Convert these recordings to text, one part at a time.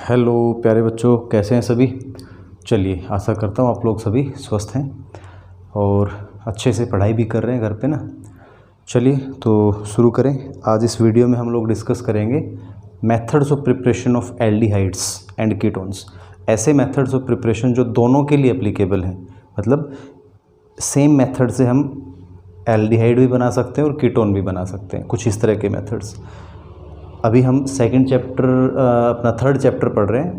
Hello प्यारे बच्चों, कैसे हैं सभी। चलिए, आशा करता हूँ आप लोग सभी स्वस्थ हैं और अच्छे से पढ़ाई भी कर रहे हैं घर पे ना। चलिए तो शुरू करें। आज इस वीडियो में हम लोग डिस्कस करेंगे methods of preparation of aldehydes and ketones. ऐसे मेथड्स ऑफ प्रिपरेशन जो दोनों के लिए एप्लीकेबल हैं, मतलब सेम मेथड से हम एल्डिहाइड भी बना सकते हैं और कीटोन भी बना सकते हैं, कुछ इस तरह के मेथड्स। अभी हम सेकंड चैप्टर अपना थर्ड चैप्टर पढ़ रहे हैं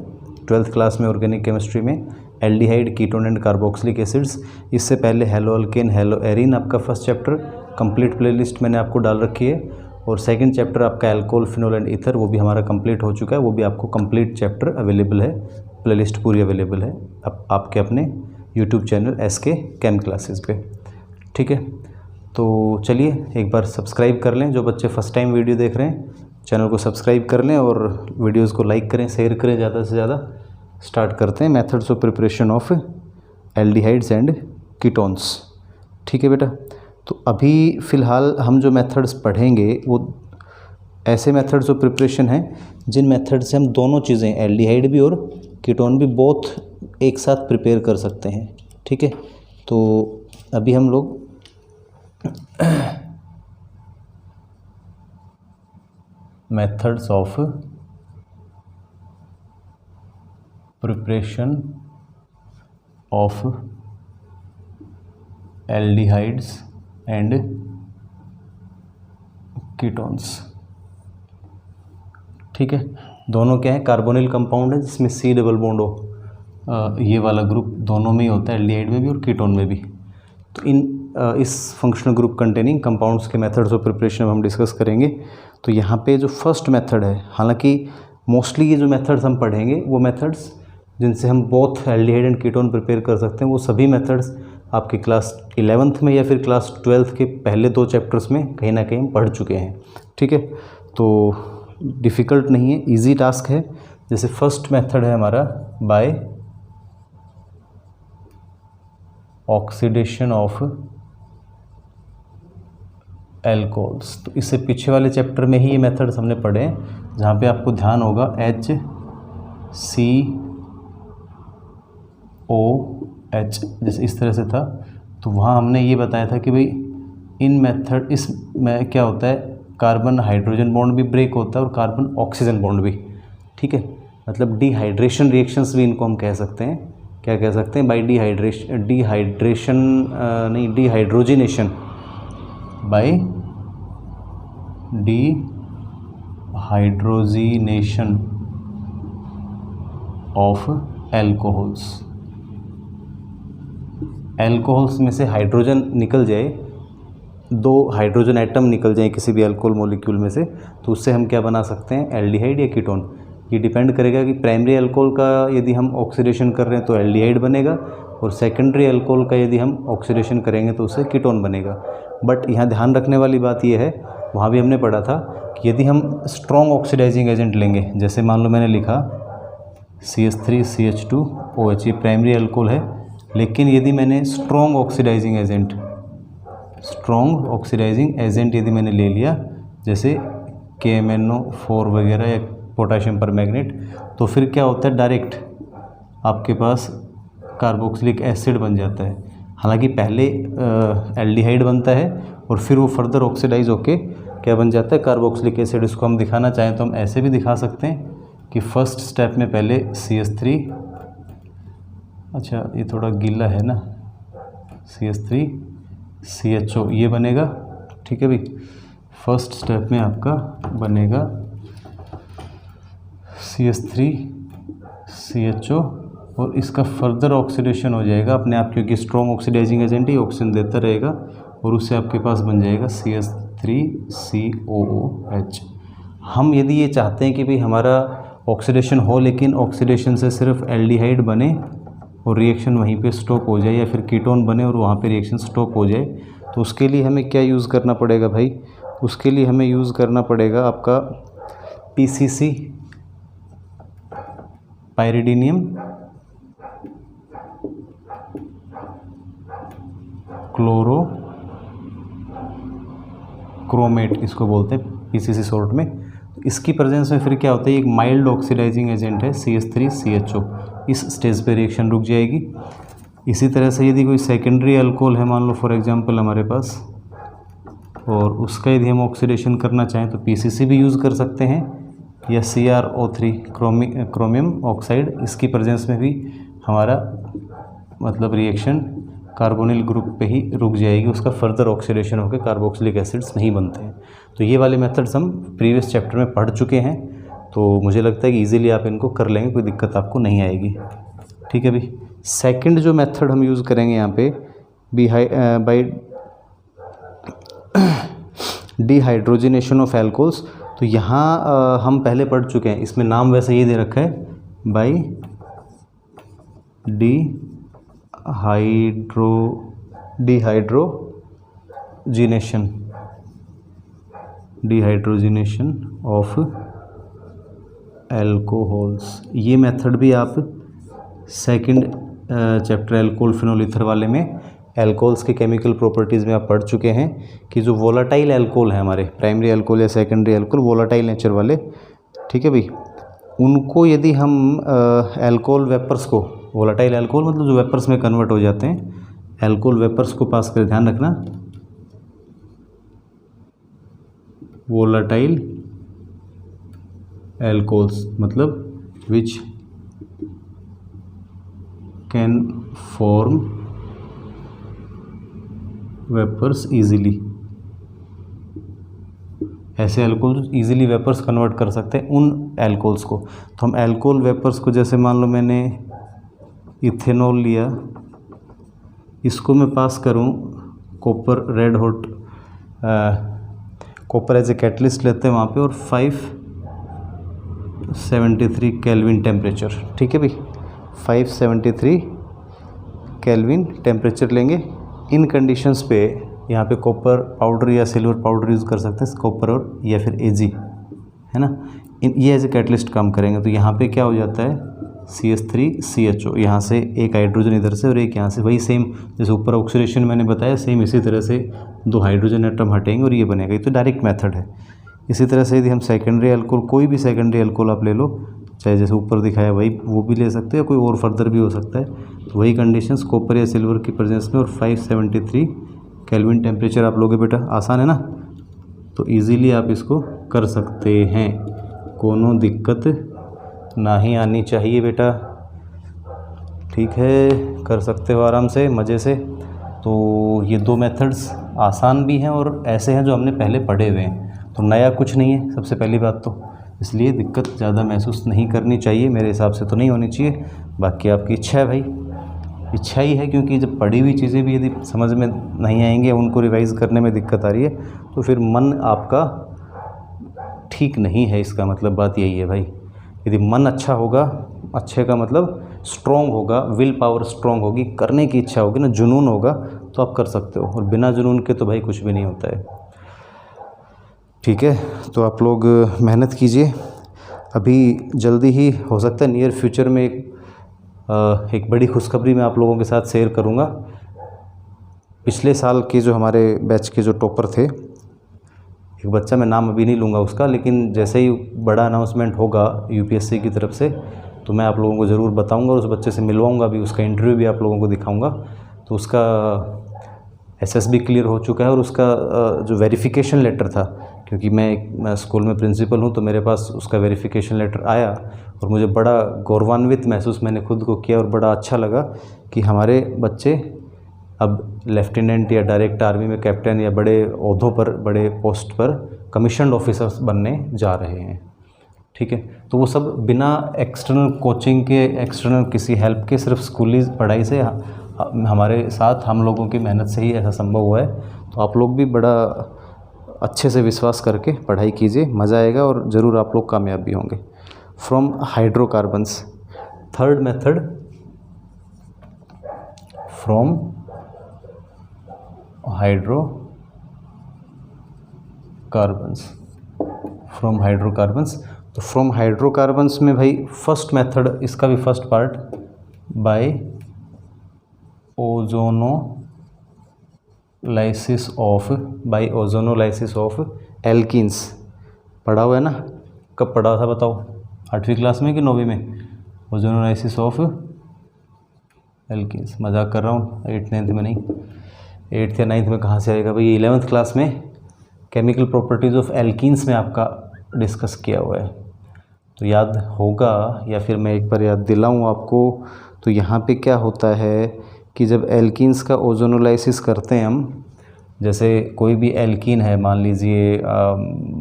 12th क्लास में ऑर्गेनिक केमिस्ट्री में, aldehyde, ketone and carboxylic acids. इससे पहले हेलो अल्केन, हेलो एरिन आपका फर्स्ट चैप्टर, कंप्लीट प्लेलिस्ट मैंने आपको डाल रखी है। और सेकंड चैप्टर आपका एल्कोहल, फिनोल एंड ईथर, वो भी हमारा कंप्लीट हो चुका है। वो भी आपको कंप्लीट चैप्टर अवेलेबल है, प्लेलिस्ट पूरी अवेलेबल है अब आपके अपने यूट्यूब चैनल SK केम क्लासेस पे। ठीक है, तो चलिए एक बार सब्सक्राइब कर लें। जो बच्चे फर्स्ट टाइम वीडियो देख रहे हैं चैनल को सब्सक्राइब कर लें और वीडियोस को लाइक करें, शेयर करें ज़्यादा से ज़्यादा। स्टार्ट करते हैं methods of preparation of aldehydes and ketones. ठीक है बेटा, तो अभी फ़िलहाल हम जो मेथड्स पढ़ेंगे वो ऐसे मेथड्स ऑफ प्रिपरेशन हैं जिन मेथड से हम दोनों चीज़ें, एल्डिहाइड भी और कीटोन भी, बोथ एक साथ प्रिपेयर कर सकते हैं। ठीक है, तो अभी हम लोग methods of preparation of aldehydes and ketones. ठीक है, दोनों क्या है, कार्बोनिल कंपाउंड है जिसमें C डबल बॉन्ड हो, ये वाला ग्रुप दोनों में ही होता है, एल्डिहाइड में भी और कीटोन में भी। तो इस फंक्शनल ग्रुप कंटेनिंग कंपाउंड्स के मेथड्स ऑफ प्रिपरेशन हम डिस्कस करेंगे। तो यहाँ पे जो फर्स्ट मेथड है, हालांकि मोस्टली ये जो मेथड्स हम पढ़ेंगे वो मेथड्स जिनसे हम both aldehyde and ketone prepare कर सकते हैं, वो सभी मेथड्स आपके क्लास 11th में या फिर क्लास 12th के पहले 2 चैप्टर्स में कहीं ना कहीं हम पढ़ चुके हैं। ठीक है, तो डिफ़िकल्ट नहीं है, इजी टास्क है। जैसे फर्स्ट मेथड है हमारा बाय ऑक्सीडेशन ऑफ एल्कोहल्स। तो इससे पीछे वाले चैप्टर में ही ये मेथड्स हमने पढ़े हैं, जहाँ पे आपको ध्यान होगा HCOH जैसे इस तरह से था। तो वहाँ हमने ये बताया था कि भाई इन मेथड, इसमें क्या होता है, कार्बन हाइड्रोजन बॉन्ड भी ब्रेक होता है और कार्बन ऑक्सीजन बॉन्ड भी। ठीक है, मतलब डिहाइड्रेशन रिएक्शंस भी इनको हम कह सकते हैं। क्या कह सकते हैं, by dehydrogenation, by dehydrogenation of alcohols. Alcohols में से हाइड्रोजन निकल जाए, 2 हाइड्रोजन एटम निकल जाए किसी भी अल्कोहल मॉलिक्यूल में से, तो उससे हम क्या बना सकते हैं, एल्डिहाइड या कीटोन। ये डिपेंड करेगा कि प्राइमरी अल्कोहल का यदि हम ऑक्सीडेशन कर रहे हैं तो एल्डिहाइड बनेगा, और सेकेंडरी अल्कोहल का यदि हम ऑक्सीडेशन करेंगे तो उससे कीटोन बनेगा। बट यहाँ ध्यान रखने वाली बात यह है, वहाँ भी हमने पढ़ा था कि यदि हम स्ट्रॉन्ग ऑक्सीडाइजिंग एजेंट लेंगे, जैसे मान लो मैंने लिखा CH3CH2OH, ये प्राइमरी अल्कोहल है, लेकिन यदि मैंने स्ट्रॉन्ग ऑक्सीडाइजिंग एजेंट यदि मैंने ले लिया, जैसे KMnO4 वगैरह या पोटाशियम परमैंगनेट, तो फिर क्या होता है, डायरेक्ट आपके पास कार्बोक्सिलिक एसिड बन जाता है। हालांकि पहले एल्डिहाइड बनता है और फिर वो फर्दर ऑक्सीडाइज होके क्या बन जाता है, कार्बोक्सिलिक एसिड। इसको हम दिखाना चाहें तो हम ऐसे भी दिखा सकते हैं कि फर्स्ट स्टेप में पहले CH3, अच्छा ये थोड़ा गीला है ना, CH3CHO ये बनेगा। ठीक है भाई, फर्स्ट स्टेप में आपका बनेगा CH3CHO और इसका फर्दर ऑक्सीडेशन हो जाएगा अपने आप, क्योंकि स्ट्रॉन्ग ऑक्सीडाइजिंग एजेंट ही ऑक्सीजन देता रहेगा, और उससे आपके पास बन जाएगा CH3COOH। हम यदि ये चाहते हैं कि भाई हमारा ऑक्सीडेशन हो, लेकिन ऑक्सीडेशन से सिर्फ एल्डिहाइड बने और रिएक्शन वहीं पे स्टॉप हो जाए, या फिर कीटोन बने और वहाँ पे रिएक्शन स्टॉप हो जाए, तो उसके लिए हमें क्या यूज़ करना पड़ेगा भाई, उसके लिए हमें यूज़ करना पड़ेगा आपका PCC, पायरिडीनियम क्लोरोक्रोमेट, इसको बोलते हैं PCC शॉर्ट में। इसकी प्रेजेंस में फिर क्या होता है, एक माइल्ड ऑक्सीडाइजिंग एजेंट है CH3CHO, इस स्टेज पे रिएक्शन रुक जाएगी। इसी तरह से यदि कोई सेकेंडरी अल्कोहल है मान लो फॉर एग्जांपल हमारे पास, और उसका यदि हम ऑक्सीडेशन करना चाहें तो PCC भी यूज़ कर सकते हैं, या CrO3 क्रोमियम ऑक्साइड, इसकी प्रेजेंस में भी हमारा मतलब रिएक्शन कार्बोनिल ग्रुप पे ही रुक जाएगी, उसका फर्दर ऑक्सीडेशन होकर कार्बोक्सिलिक एसिड्स नहीं बनते हैं। तो ये वाले मेथड्स हम प्रीवियस चैप्टर में पढ़ चुके हैं, तो मुझे लगता है कि इजीली आप इनको कर लेंगे, कोई दिक्कत आपको नहीं आएगी। ठीक है भाई। सेकंड जो मेथड हम यूज़ करेंगे यहाँ पे बाई डिहाइड्रोजिनेशन ऑफ एल्कोहल्स, तो यहाँ हम पहले पढ़ चुके हैं, इसमें नाम वैसे ये दे रखा है बाई डिहाइड्रोजिनेशन ऑफ एल्कोहल्स। ये मेथड भी आप second chapter alcohol phenol ether वाले में एल्कोहल्स के केमिकल प्रॉपर्टीज़ में आप पढ़ चुके हैं कि जो वोलाटाइल एल्कोहल है हमारे, प्राइमरी एल्कोहल या सेकेंडरी एल्कोहल, वोलाटाइल नेचर वाले, ठीक है भाई, उनको यदि हम एल्कोहल वेपर्स को, वोलाटाइल एल्कोहल मतलब जो वेपर्स में कन्वर्ट हो जाते हैं, एल्कोहल वेपर्स को पास कर, ध्यान रखना, वोलाटाइल एल्कोहल्स मतलब which can form vapours easily, ऐसे एल्कोहल इजीली वेपर्स कन्वर्ट कर सकते हैं उन एल्कोहल्स को। तो हम एल्कोहल वेपर्स को, जैसे मान लो मैंने इथेनॉल लिया, इसको मैं पास करूं copper, red hot copper as a catalyst लेते हैं वहाँ पे, और 573 केल्विन टेम्परेचर, ठीक है भाई, 573 केल्विन टेम्परेचर लेंगे। इन कंडीशंस पे यहाँ पे कॉपर पाउडर या सिल्वर पाउडर यूज़ कर सकते हैं, कॉपर और या फिर Ag, है ना, ये एज ए कैटलिस्ट काम करेंगे। तो यहाँ पे क्या हो जाता है, CH3CHO, यहाँ से एक हाइड्रोजन इधर से और एक यहाँ से, वही सेम जैसे ऊपर ऑक्सीडेशन मैंने बताया, सेम इसी तरह से 2 हाइड्रोजन एटम हटेंगे और ये बनेगा। ये तो डायरेक्ट मेथड है। इसी तरह से यदि हम सेकेंडरी अल्कोहल, कोई भी सेकेंडरी अल्कोहल आप ले लो, चाहे जैसे ऊपर दिखाया वही, वो भी ले सकते हैं, कोई और फर्दर भी हो सकता है। तो वही कंडीशंस, कॉपर या सिल्वर की प्रेजेंस में और 573 केल्विन टेम्परेचर आप लोगे बेटा, आसान है ना, तो इजीली आप इसको कर सकते हैं, कोनो दिक्कत नहीं आनी चाहिए बेटा, ठीक है, कर सकते हो आराम से, मज़े से। तो ये 2 मेथड्स आसान भी हैं और ऐसे हैं जो हमने पहले पढ़े हुए हैं, तो नया कुछ नहीं है सबसे पहली बात तो, इसलिए दिक्कत ज़्यादा महसूस नहीं करनी चाहिए, मेरे हिसाब से तो नहीं होनी चाहिए। बाकी आपकी इच्छा है भाई, इच्छा ही है, क्योंकि जब पढ़ी हुई चीज़ें भी यदि समझ में नहीं आएंगी, उनको रिवाइज़ करने में दिक्कत आ रही है, तो फिर मन आपका ठीक नहीं है, इसका मतलब बात यही है भाई। यदि मन अच्छा होगा, अच्छे का मतलब स्ट्रॉन्ग होगा, विल पावर स्ट्रॉन्ग होगी, करने की इच्छा होगी ना, जुनून होगा, तो आप कर सकते हो, और बिना जुनून के तो भाई कुछ भी नहीं होता है। ठीक है, तो आप लोग मेहनत कीजिए। अभी जल्दी ही हो सकता है नियर फ्यूचर में एक बड़ी खुशखबरी मैं आप लोगों के साथ शेयर करूंगा। पिछले साल के जो हमारे बैच के जो टॉपर थे, एक बच्चा, मैं नाम अभी नहीं लूँगा उसका, लेकिन जैसे ही बड़ा अनाउंसमेंट होगा UPSC की तरफ से तो मैं आप लोगों को ज़रूर बताऊंगा, और उस बच्चे से मिलवाऊंगा भी, उसका इंटरव्यू भी आप लोगों को दिखाऊंगा। तो उसका SSB क्लियर हो चुका है, और उसका जो वेरिफिकेशन लेटर था, क्योंकि मैं स्कूल में प्रिंसिपल हूं, तो मेरे पास उसका वेरिफिकेशन लेटर आया और मुझे बड़ा गौरवान्वित महसूस मैंने खुद को किया, और बड़ा अच्छा लगा कि हमारे बच्चे अब लेफ्टिनेंट या डायरेक्ट आर्मी में कैप्टन या बड़े ओहदों पर, बड़े पोस्ट पर कमीशन्ड ऑफिसर्स बनने जा रहे हैं। ठीक है, तो वो सब बिना एक्सटर्नल कोचिंग के, एक्सटर्नल किसी हेल्प के, सिर्फ स्कूली पढ़ाई से हमारे साथ, हम लोगों की मेहनत से ही ऐसा संभव हुआ है। तो आप लोग भी बड़ा अच्छे से विश्वास करके पढ़ाई कीजिए, मज़ा आएगा और ज़रूर आप लोग कामयाब भी होंगे। From hydrocarbons, third method, from hydrocarbons. तो फ्रॉम हाइड्रोकार्बन्स में भाई फर्स्ट मेथड, इसका भी first part, by ozonolysis of alkenes, पढ़ा हुआ है ना, कब पढ़ा था बताओ, 8वीं क्लास में कि 9वीं में? Ozonolysis of alkenes. मजाक कर रहा हूँ, 8th 9th में नहीं, 8th या 9th में कहाँ से आएगा भाई? 11th क्लास में केमिकल प्रॉपर्टीज़ ऑफ एल्कीन्स में आपका डिस्कस किया हुआ है, तो याद होगा, या फिर मैं एक बार याद दिलाऊँ आपको। तो यहाँ पे क्या होता है कि जब एल्कीन्स का ओजोनोलाइसिस करते हैं हम, जैसे कोई भी एल्कीन है, मान लीजिए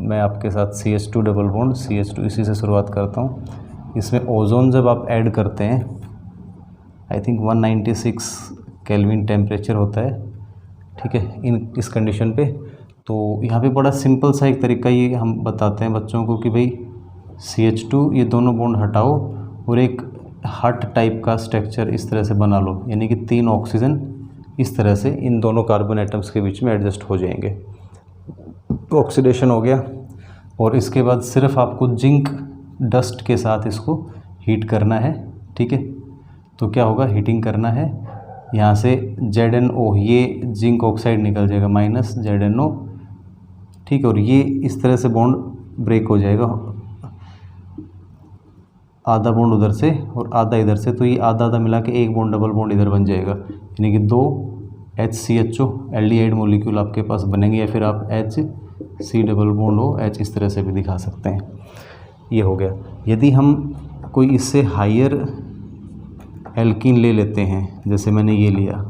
मैं आपके साथ CH2 डबल बॉन्ड, CH2 इसी से शुरुआत करता हूँ। इसमें ओजोन जब आप ऐड करते हैं, आई थिंक 196 केल्विन टेम्परेचर होता है, ठीक है, इस कंडीशन पे। तो यहाँ पे बड़ा सिंपल सा एक तरीका ये हम बताते हैं बच्चों को कि भाई CH2 ये दोनों बॉन्ड हटाओ और एक हार्ट टाइप का स्ट्रक्चर इस तरह से बना लो, यानी कि 3 ऑक्सीजन इस तरह से इन दोनों कार्बन एटम्स के बीच में एडजस्ट हो जाएंगे। तो ऑक्सीडेशन हो गया, और इसके बाद सिर्फ आपको जिंक डस्ट के साथ इसको हीट करना है, ठीक है। तो क्या होगा, हीटिंग करना है, यहाँ से ZnO ये जिंक ऑक्साइड निकल जाएगा -ZnO, ठीक है, और ये इस तरह से बॉन्ड ब्रेक हो जाएगा, आधा बॉन्ड उधर से और आधा इधर से, तो ये आधा आधा मिला के एक बॉन्ड डबल बॉन्ड इधर बन जाएगा, यानी कि 2 HCHO एल्डिहाइड मॉलिक्यूल आपके पास बनेंगे, या फिर आप HC डबल बॉन्ड हो H इस तरह से भी दिखा सकते हैं। ये हो गया। यदि हम कोई इससे हायर एल्कीन ले लेते हैं, जैसे मैंने ये लिया,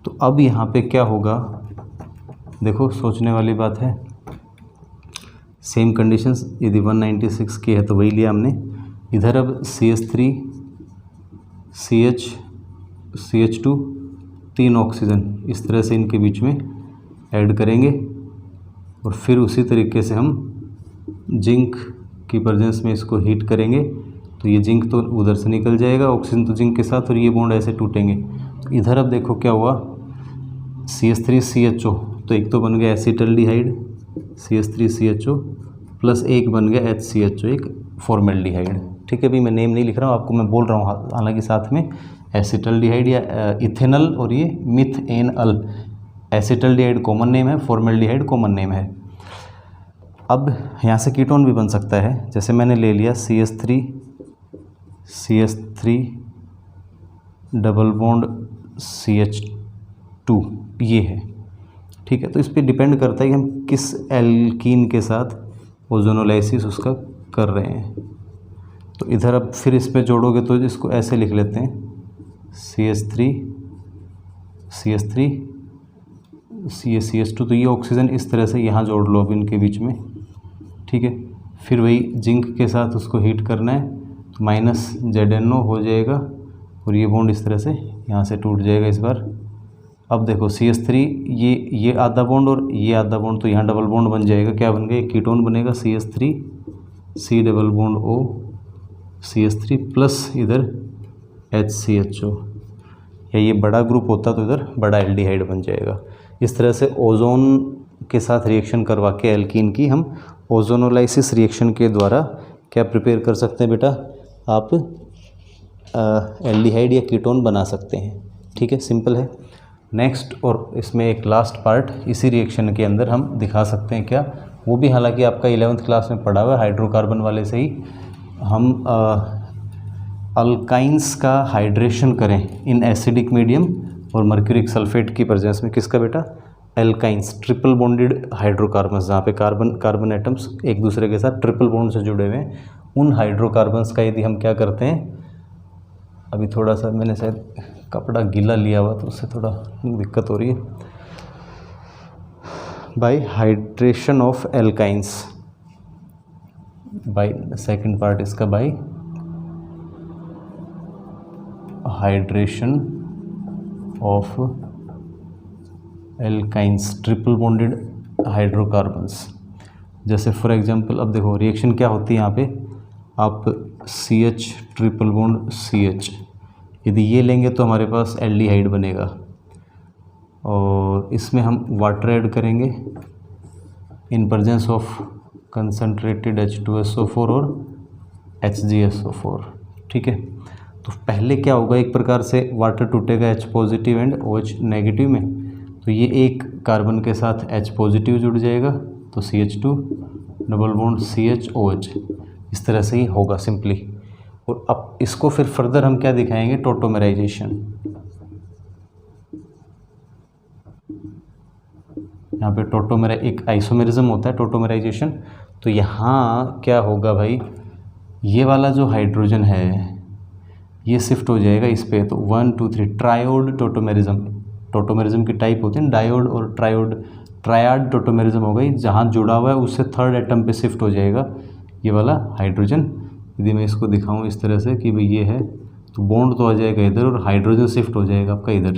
तो अब यहाँ पे क्या होगा, देखो सोचने वाली बात है। सेम कंडीशंस, यदि 196 की है तो वही लिया हमने। इधर अब CH3 CH2 3 ऑक्सीजन इस तरह से इनके बीच में ऐड करेंगे, और फिर उसी तरीके से हम जिंक की प्रेजेंस में इसको हीट करेंगे, तो ये जिंक तो उधर से निकल जाएगा, ऑक्सीजन तो जिंक के साथ, और ये बॉन्ड ऐसे टूटेंगे। तो इधर अब देखो क्या हुआ, CH3CHO, तो एक तो बन गया एसिटल्डिहाइड CH3CHO प्लस एक बन गया HCHO, एक फॉर्मेल्डिहाइड, ठीक है। अभी मैं नेम नहीं लिख रहा हूँ आपको, मैं बोल रहा हूँ हालांकि साथ में एसिटल्डिहाइड या इथेनल और ये मिथेनल। एसिटल्डिहाइड कॉमन नेम है, फॉर्मेल्डिहाइड कॉमन नेम है। अब यहाँ से कीटोन भी बन सकता है, जैसे मैंने ले लिया CH3 डबल बॉन्ड CH2, ये है, ठीक है। तो इस पर डिपेंड करता है कि हम किस एल्कीन के साथ ओजोनोलाइसिस उसका कर रहे हैं। तो इधर अब फिर इस पे जोड़ोगे तो इसको ऐसे लिख लेते हैं, CH2, तो ये ऑक्सीजन इस तरह से यहाँ जोड़ लो अब इनके बीच में, ठीक है। फिर वही जिंक के साथ उसको हीट करना है, तो -ZnO हो जाएगा, और ये बॉन्ड इस तरह से यहाँ से टूट जाएगा इस बार। अब देखो CH3 ये आधा बॉन्ड और ये आधा बॉन्ड, तो यहाँ डबल बॉन्ड बन जाएगा, क्या बन गया, कीटोन बनेगा CH3 C double bond O CH3 plus इधर HCHO, या ये बड़ा ग्रुप होता तो इधर बड़ा एल्डिहाइड बन जाएगा। इस तरह से ओजोन के साथ रिएक्शन करवा के एल्कीन की हम ओजोनोलाइसिस रिएक्शन के द्वारा क्या प्रिपेयर कर सकते हैं बेटा, आप एल्डिहाइड या कीटोन बना सकते हैं, ठीक है, सिंपल है। नेक्स्ट, और इसमें एक लास्ट पार्ट इसी रिएक्शन के अंदर हम दिखा सकते हैं क्या, वो भी हालांकि आपका 11th क्लास में पढ़ा हुआ है, हाइड्रोकार्बन वाले से ही। हम अल्काइंस का हाइड्रेशन करें इन एसिडिक मीडियम और मर्क्यूरिक सल्फेट की प्रेजेंस में, किसका बेटा, एल्काइंस, ट्रिपल बॉन्डेड हाइड्रोकार्बन्स, जहाँ पे कार्बन एटम्स एक दूसरे के साथ ट्रिपल बॉन्ड से जुड़े हुए हैं, उन हाइड्रोकार्बन्स का यदि हम क्या करते हैं, अभी थोड़ा सा मैंने शायद कपड़ा गीला लिया हुआ तो उससे थोड़ा दिक्कत हो रही है, by hydration of alkynes, by second part इसका by hydration of alkynes, triple bonded hydrocarbons. जैसे फॉर एग्जांपल अब देखो रिएक्शन क्या होती है यहाँ पे, आप CH ट्रिपल बॉन्ड CH यदि ये लेंगे तो हमारे पास एल्डिहाइड बनेगा, और इसमें हम वाटर ऐड करेंगे in presence of concentrated H2SO4 और HgSO4, ठीक है। तो पहले क्या होगा, एक प्रकार से वाटर टूटेगा H positive and OH negative में, तो ये एक कार्बन के साथ H पॉजिटिव जुड़ जाएगा तो CH2, double bond CH OH, इस तरह से ही होगा सिंपली। और अब इसको फिर फर्दर हम क्या दिखाएंगे, टोटोमेराइजेशन। यहाँ पे टोटोमेरा एक आइसोमेरिज्म होता है टोटोमेराइजेशन। तो यहाँ क्या होगा भाई, ये वाला जो हाइड्रोजन है ये शिफ्ट हो जाएगा इस पे। तो 1 2 3 ट्रायोड टोटोमेरिज्म। टोटोमेरिज्म की टाइप होते हैं डायोड और ट्रायोड। ट्रायड टोटोमेरिज्म हो गई, जहाँ जुड़ा हुआ है उससे थर्ड एटम पे शिफ्ट हो जाएगा ये वाला हाइड्रोजन। यदि मैं इसको दिखाऊं इस तरह से कि भाई ये है, तो बॉन्ड तो आ जाएगा इधर और हाइड्रोजन शिफ्ट हो जाएगा आपका इधर।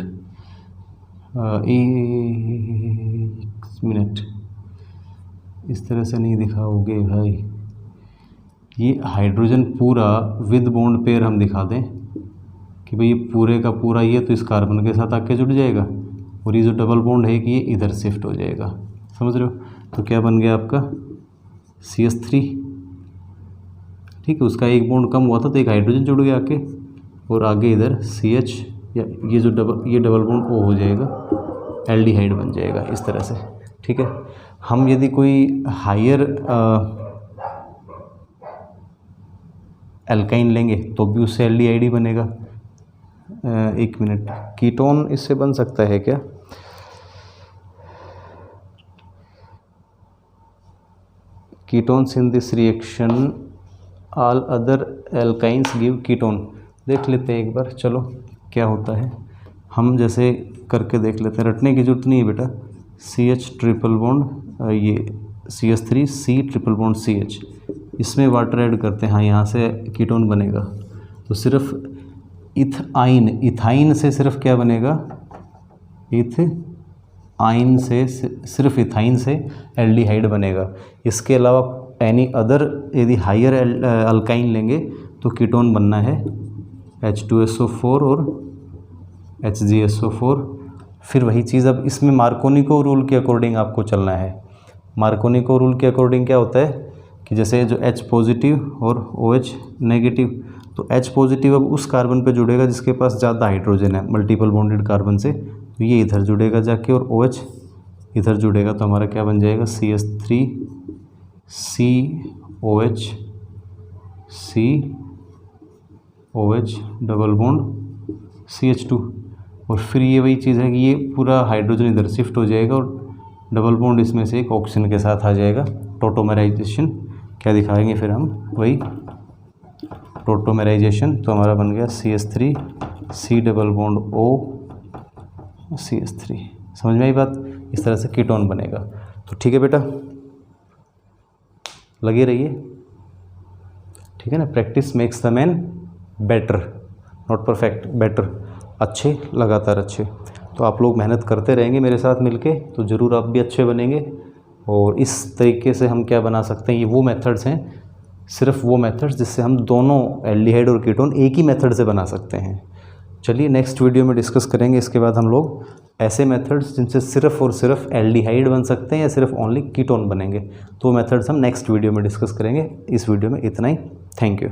एक मिनट, इस तरह से नहीं दिखाओगे भाई। ये हाइड्रोजन पूरा विद बॉन्ड पेयर हम दिखा दें कि भाई ये पूरे का पूरा ये तो इस कार्बन के साथ आके जुड़ जाएगा, और ये जो डबल बॉन्ड है कि ये इधर शिफ्ट हो जाएगा। समझ रहे हो? तो क्या बन गया आपका CH3। ठीक है, उसका एक बॉन्ड कम हुआ था तो एक हाइड्रोजन जुड़ गया आके, और आगे इधर CH या ये जो डबल बॉन्ड O हो जाएगा, एल्डिहाइड बन जाएगा इस तरह से। ठीक है, हम यदि कोई हायर एल्काइन लेंगे तो भी उससे एल्डिहाइड ही बनेगा। एक मिनट, कीटोन इससे बन सकता है क्या? Ketones in this reaction all other alkynes give ketone. देख लेते हैं एक बार, चलो क्या होता है। हम जैसे करके देख लेते हैं, रटने की जरूरत नहीं है बेटा। CH ट्रिपल बॉन्ड ये CH3 C triple bond CH, इसमें वाटर ऐड करते हैं। हाँ, यहाँ से कीटोन बनेगा। तो सिर्फ इथाइन से सिर्फ क्या बनेगा, इथाइन से सिर्फ इथाइन से एल्डिहाइड बनेगा। इसके अलावा एनी अदर यदि हायर अल्काइन लेंगे तो कीटोन बनना है H2SO4 और HgSO4। फिर वही चीज़, अब इसमें मार्कोनिको रूल के अकॉर्डिंग आपको चलना है। मार्कोनिको रूल के अकॉर्डिंग क्या होता है कि जैसे जो H पॉजिटिव और OH नेगेटिव, तो H पॉजिटिव अब उस कार्बन पे जुड़ेगा जिसके पास ज़्यादा हाइड्रोजन है मल्टीपल बॉन्डेड कार्बन से, तो ये इधर जुड़ेगा जाके, और OH इधर जुड़ेगा। तो हमारा क्या बन जाएगा, CH3 COH COH double bond CH2। और फिर ये वही चीज़ है कि ये पूरा हाइड्रोजन इधर शिफ्ट हो जाएगा और डबल बॉन्ड इसमें से एक ऑक्सीजन के साथ आ जाएगा। टोटोमेराइजेशन क्या दिखाएंगे फिर हम, वही टोटोमेराइजेशन। तो हमारा बन गया CH3 C double bond O CH3। समझ में आई बात? इस तरह से कीटोन बनेगा। तो ठीक है बेटा, लगे रहिए। ठीक है ना, practice makes the man better, not perfect, better. अच्छे, लगातार अच्छे। तो आप लोग मेहनत करते रहेंगे मेरे साथ मिलके तो ज़रूर आप भी अच्छे बनेंगे। और इस तरीके से हम क्या बना सकते हैं, ये वो मेथड्स हैं, सिर्फ वो मेथड्स जिससे हम दोनों एल्डिहाइड और कीटोन एक ही मेथड से बना सकते हैं। चलिए नेक्स्ट वीडियो में डिस्कस करेंगे इसके बाद हम लोग ऐसे मेथड्स जिनसे सिर्फ और सिर्फ एल्डिहाइड बन सकते हैं या सिर्फ ओनली कीटोन बनेंगे। तो मेथड्स हम नेक्स्ट वीडियो में डिस्कस करेंगे। इस वीडियो में इतना ही। Thank you.